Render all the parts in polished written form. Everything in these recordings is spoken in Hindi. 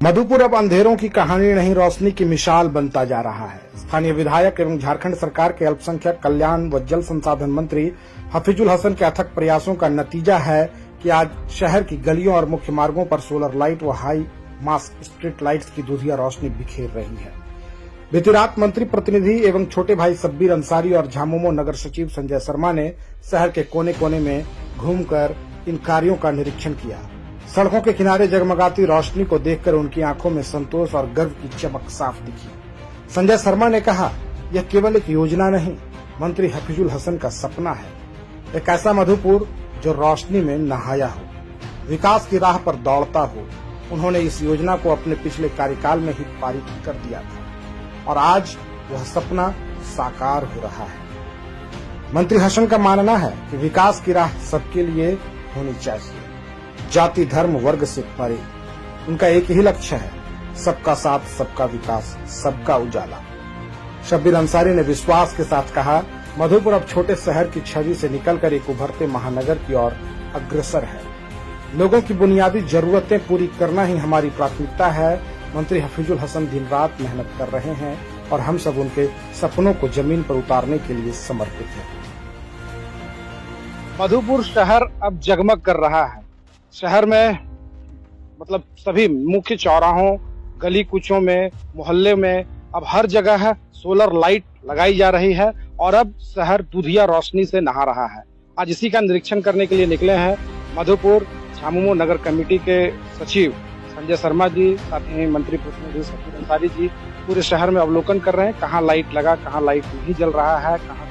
मधुपुर अब अंधेरों की कहानी नहीं, रोशनी की मिसाल बनता जा रहा है। स्थानीय विधायक एवं झारखंड सरकार के अल्पसंख्यक कल्याण व जल संसाधन मंत्री हफीजुल हसन के अथक प्रयासों का नतीजा है कि आज शहर की गलियों और मुख्य मार्गों पर सोलर लाइट व हाई मास्क स्ट्रीट लाइट्स की दुधिया रोशनी बिखेर रही है। बीती रात मंत्री प्रतिनिधि एवं छोटे भाई शब्बीर अंसारी और झामुमो नगर सचिव संजय शर्मा ने शहर के कोने कोने में घूमकर इन कार्यों का निरीक्षण किया। सड़कों के किनारे जगमगाती रोशनी को देखकर उनकी आंखों में संतोष और गर्व की चमक साफ दिखी। संजय शर्मा ने कहा, यह केवल एक योजना नहीं, मंत्री हफीजुल हसन का सपना है। एक ऐसा मधुपुर जो रोशनी में नहाया हो, विकास की राह पर दौड़ता हो। उन्होंने इस योजना को अपने पिछले कार्यकाल में ही पारित कर दिया था और आज वह सपना साकार हो रहा है। मंत्री हसन का मानना है कि विकास की राह सबके लिए होनी चाहिए, जाति धर्म वर्ग से परे। उनका एक ही लक्ष्य है, सबका साथ सबका विकास सबका उजाला। शब्बीर अंसारी ने विश्वास के साथ कहा, मधुपुर अब छोटे शहर की छवि से निकलकर एक उभरते महानगर की ओर अग्रसर है। लोगों की बुनियादी जरूरतें पूरी करना ही हमारी प्राथमिकता है। मंत्री हफीजुल हसन दिन रात मेहनत कर रहे हैं और हम सब उनके सपनों को जमीन पर उतारने के लिए समर्पित हैं। मधुपुर शहर अब जगमग कर रहा है। शहर में मतलब सभी मुख्य चौराहों, गली कुचों में, मोहल्ले में अब हर जगह सोलर लाइट लगाई जा रही है और अब शहर दुधिया रोशनी से नहा रहा है। आज इसी का निरीक्षण करने के लिए निकले हैं मधुपुर झामुमो नगर कमेटी के सचिव संजय शर्मा जी, साथ ही मंत्री प्रतिनिधि शब्बीर अंसारी जी पूरे शहर में अवलोकन कर रहे हैं। कहाँ लाइट लगा, कहाँ लाइट नहीं जल रहा है, कहाँ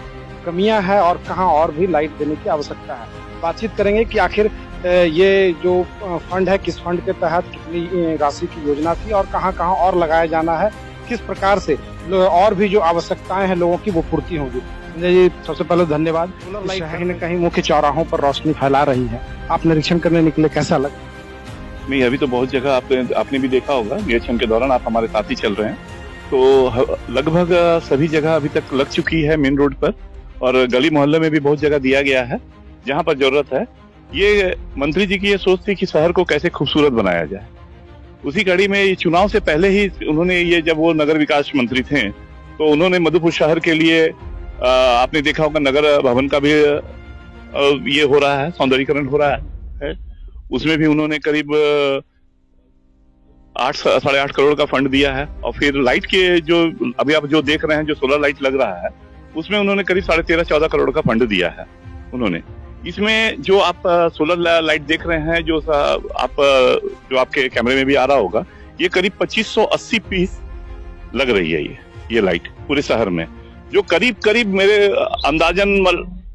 कमियां हैं और कहाँ और भी लाइट देने की आवश्यकता है। बातचीत करेंगे कि आखिर ये जो फंड है, किस फंड के तहत कितनी राशि की योजना थी और कहाँ कहाँ और लगाया जाना है, किस प्रकार से और भी जो आवश्यकताएं हैं लोगों की वो पूर्ति होगी। संजय जी, सबसे पहले धन्यवाद। सोलर लाइट कहीं न कहीं मुख्य चौराहों पर रोशनी फैला रही है, आप निरीक्षण करने निकले, कैसा लगा? नहीं, अभी तो बहुत जगह आपने भी देखा होगा, निरीक्षण के दौरान आप हमारे साथ ही चल रहे हैं, तो लगभग सभी जगह अभी तक लग चुकी है मेन रोड पर और गली मोहल्ले में भी बहुत जगह दिया गया है जहाँ पर जरूरत है। ये मंत्री जी की ये सोच थी कि शहर को कैसे खूबसूरत बनाया जाए। उसी कड़ी में ये चुनाव से पहले ही उन्होंने ये, जब वो नगर विकास मंत्री थे तो उन्होंने मधुपुर शहर के लिए आपने देखा होगा नगर भवन का भी ये हो रहा है, सौंदर्यीकरण हो रहा है। उसमें भी उन्होंने करीब 8-8.5 करोड़ का फंड दिया है और फिर लाइट के जो अभी आप जो देख रहे हैं, जो सोलर लाइट लग रहा है, उसमें उन्होंने करीब 13.5-14 करोड़ का फंड दिया है उन्होंने। इसमें जो आप सोलर लाइट देख रहे हैं, जो आपके कैमरे में भी आ रहा होगा, ये करीब 2580 पीस लग रही है ये लाइट पूरे शहर में, जो करीब मेरे अंदाजन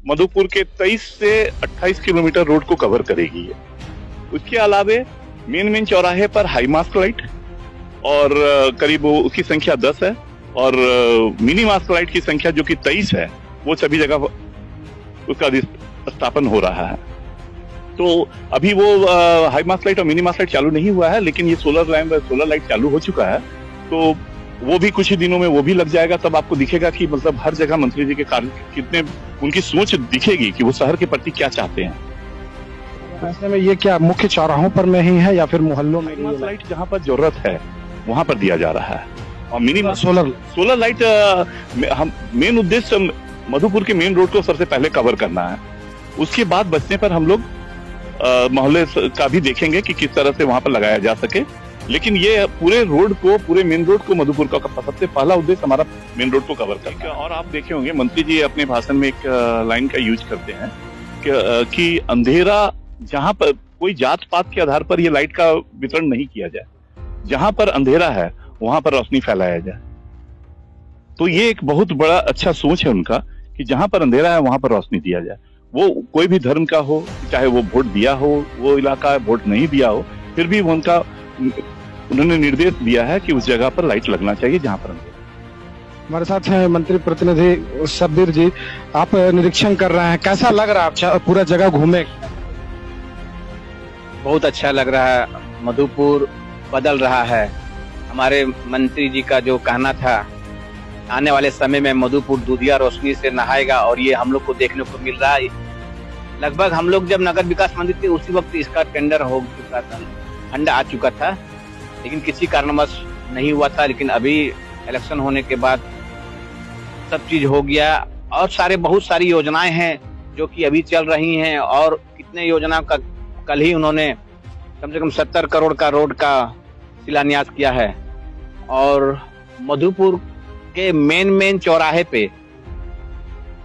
मधुपुर के 23 से 28 किलोमीटर रोड को कवर करेगी ये। उसके अलावे मेन चौराहे पर हाई मास्क लाइट और करीब उसकी संख्या 10 है और मिनी मास्क लाइट की संख्या जो कि 23 है, वो सभी जगह उसका स्थापन हो रहा है। तो अभी वो हाई मास्क लाइट और मिनी मास्क लाइट चालू नहीं हुआ है, लेकिन ये सोलर लाइट चालू हो चुका है, तो वो भी कुछ ही दिनों में वो भी लग जाएगा। तब आपको दिखेगा कि मतलब हर जगह मंत्री जी के कार्य कितने, उनकी सोच दिखेगी कि वो शहर के प्रति क्या चाहते हैं। ऐसे में ये क्या मुख्य चौराहों पर में ही है या फिर मोहल्लों में? लाइट जहाँ पर जरूरत है वहां पर दिया जा रहा है और मिनी सोलर लाइट हम मेन उद्देश्य मधुपुर के मेन रोड को सबसे पहले कवर करना है। उसके बाद बचने पर हम लोग मोहल्ले का भी देखेंगे कि किस तरह से वहां पर लगाया जा सके, लेकिन ये पूरे मेन रोड को मधुपुर का सबसे पहला उद्देश्य हमारा मेन रोड को कवर करना है। और आप देखे होंगे मंत्री जी अपने भाषण में एक लाइन का यूज करते हैं कि अंधेरा जहां पर कोई जात पात के आधार पर ये लाइट का वितरण नहीं किया जाए, जहां पर अंधेरा है वहां पर रोशनी फैलाया जाए। तो ये एक बहुत बड़ा अच्छा सोच है उनका कि जहां पर अंधेरा है वहां पर रोशनी दिया जाए। वो कोई भी धर्म का हो, चाहे वो वोट दिया हो, वो इलाका वोट नहीं दिया हो, फिर भी उन्होंने निर्देश दिया है कि उस जगह पर लाइट लगना चाहिए जहां पर अंधेरा। हमारे साथ हैं मंत्री प्रतिनिधि शब्बीर जी, आप निरीक्षण कर रहे हैं, कैसा लग रहा है पूरा जगह घूमे? बहुत अच्छा लग रहा है, मधुपुर बदल रहा है। हमारे मंत्री जी का जो कहना था, आने वाले समय में मधुपुर दुधिया रोशनी से नहाएगा और ये हम लोग को देखने को मिल रहा है। लगभग हम लोग जब नगर विकास मंत्री थे उसी वक्त इसका टेंडर हो चुका था, फंड आ चुका था लेकिन किसी कारणवश नहीं हुआ था। लेकिन अभी इलेक्शन होने के बाद सब चीज हो गया और बहुत सारी योजनाएं हैं जो कि अभी चल रही हैं और कितने योजना का कल ही उन्होंने कम से कम 70 करोड़ का रोड का शिलान्यास किया है। और मधुपुर के मेन चौराहे पे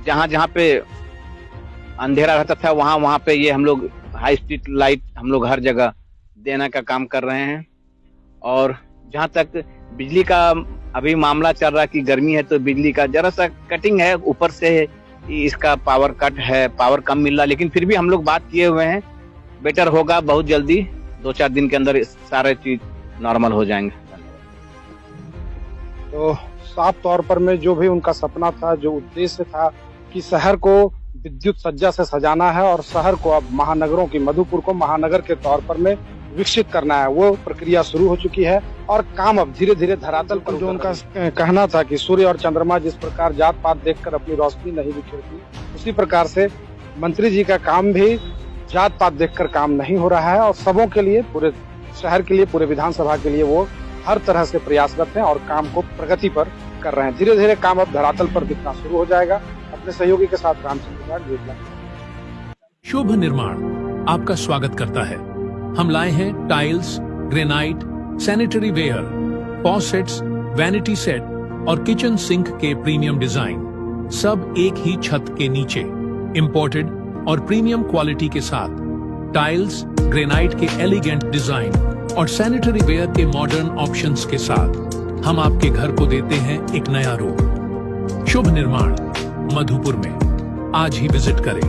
जहाँ पे अंधेरा रहता था वहाँ पे ये हम लोग हाई स्ट्रीट लाइट हम लोग हर जगह देने का काम कर रहे हैं। और जहाँ तक बिजली का अभी मामला चल रहा है कि गर्मी है तो बिजली का जरा सा कटिंग है, ऊपर से इसका पावर कट है, पावर कम मिल रहा है, लेकिन फिर भी हम लोग बात किए हुए हैं, बेटर होगा बहुत जल्दी, 2-4 दिन के अंदर सारे चीज नॉर्मल हो जाएंगे। तो साफ तौर पर में जो भी उनका सपना था, जो उद्देश्य था कि शहर को विद्युत सज्जा से सजाना है और शहर को अब महानगरों की, मधुपुर को महानगर के तौर पर में विकसित करना है, वो प्रक्रिया शुरू हो चुकी है और काम अब धीरे धीरे धरातल पर। जो उनका कहना था कि सूर्य और चंद्रमा जिस प्रकार जात पात देखकर अपनी रोशनी नहीं बिखेरती, उसी प्रकार से मंत्री जी का काम भी जात पात देखकर काम नहीं हो रहा है और सबों के लिए, पूरे शहर के लिए, पूरे विधानसभा के लिए वो हर तरह से प्रयासरत हैं और काम को प्रगति पर कर रहे हैं। धीरे धीरे काम अब धरातल पर दिखना शुरू हो जाएगा। अपने सहयोगी के साथ रामचंद्र। शुभ निर्माण आपका स्वागत करता है। हम लाए हैं tiles, granite, sanitary ware, faucets, vanity set और किचन सिंक के प्रीमियम डिजाइन, सब एक ही छत के नीचे, इंपोर्टेड और प्रीमियम क्वालिटी के साथ। टाइल्स, ग्रेनाइट के एलिगेंट डिजाइन और सैनिटरी वेयर के मॉडर्न ऑप्शंस के साथ हम आपके घर को देते हैं एक नया रूप। शुभ निर्माण मधुपुर में आज ही विजिट करें।